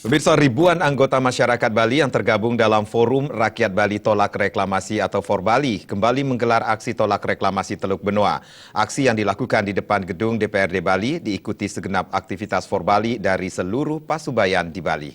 Pemirsa, ribuan anggota masyarakat Bali yang tergabung dalam Forum Rakyat Bali Tolak Reklamasi atau Forbali kembali menggelar aksi tolak reklamasi Teluk Benoa. Aksi yang dilakukan di depan gedung DPRD Bali diikuti segenap aktivitas Forbali dari seluruh pasubayan di Bali.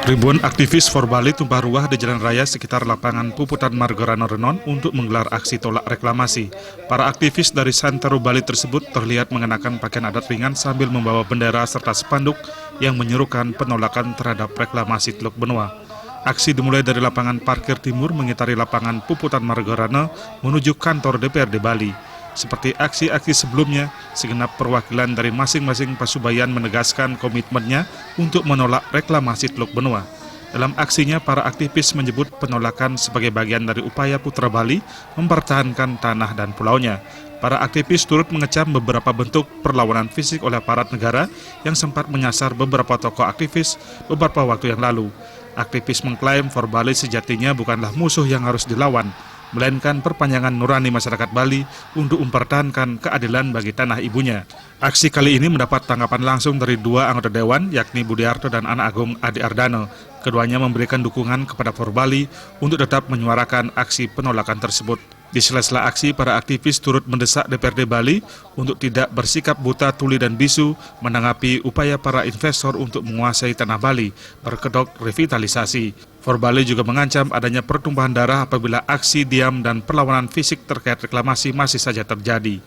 Ribuan aktivis Forbali tumpah ruah di jalan raya sekitar lapangan Puputan Margarano Renon untuk menggelar aksi tolak reklamasi. Para aktivis dari Santero Bali tersebut terlihat mengenakan pakaian adat ringan sambil membawa bendera serta spanduk yang menyerukan penolakan terhadap reklamasi Teluk Benoa. Aksi dimulai dari lapangan parkir timur mengitari lapangan Puputan Margarano menuju kantor DPRD Bali. Seperti aksi-aksi sebelumnya, segenap perwakilan dari masing-masing pasubayan menegaskan komitmennya untuk menolak reklamasi Teluk Benoa. Dalam aksinya, para aktivis menyebut penolakan sebagai bagian dari upaya Putra Bali mempertahankan tanah dan pulaunya. Para aktivis turut mengecam beberapa bentuk perlawanan fisik oleh aparat negara yang sempat menyasar beberapa tokoh aktivis beberapa waktu yang lalu. Aktivis mengklaim Forbali sejatinya bukanlah musuh yang harus dilawan, melainkan perpanjangan nurani masyarakat Bali untuk mempertahankan keadilan bagi tanah ibunya. Aksi kali ini mendapat tanggapan langsung dari dua anggota dewan, yakni Budiarto dan Anak Agung Adi Ardano. Keduanya memberikan dukungan kepada Forbali untuk tetap menyuarakan aksi penolakan tersebut. Di sela-sela aksi, para aktivis turut mendesak DPRD Bali untuk tidak bersikap buta tuli dan bisu menanggapi upaya para investor untuk menguasai tanah Bali berkedok revitalisasi. Forbali juga mengancam adanya pertumpahan darah apabila aksi diam dan perlawanan fisik terkait reklamasi masih saja terjadi.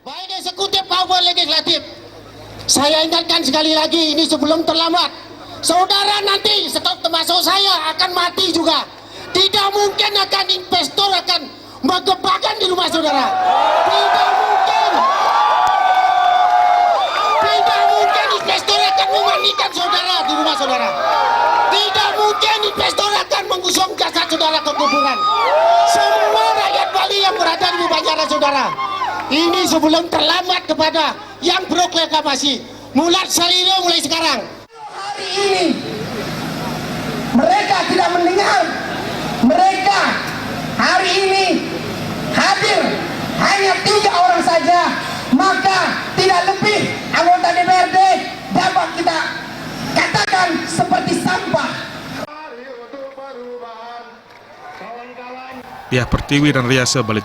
Baik eksekutif maupun legislatif, saya ingatkan sekali lagi ini sebelum terlambat. Saudara nanti termasuk saya akan mati juga. Tidak mungkin akan investor akan mengembangkan di rumah saudara. Tidak mungkin. Tidak mungkin investor akan memandikan saudara di rumah saudara. Tidak mungkin investor akan mengusung jasad saudara ke kuburan. Semua rakyat Bali yang berada di Banjaran saudara, ini sebelum terlambat kepada yang proklamasi. Mulat Salino mulai sekarang. Hari ini mereka tidak mendengar. Mereka hari ini hadir hanya 3 orang saja, maka tidak lebih anggota DPRD dapat kita katakan seperti sampah. Dia Pertiwi dan Riasa Bali.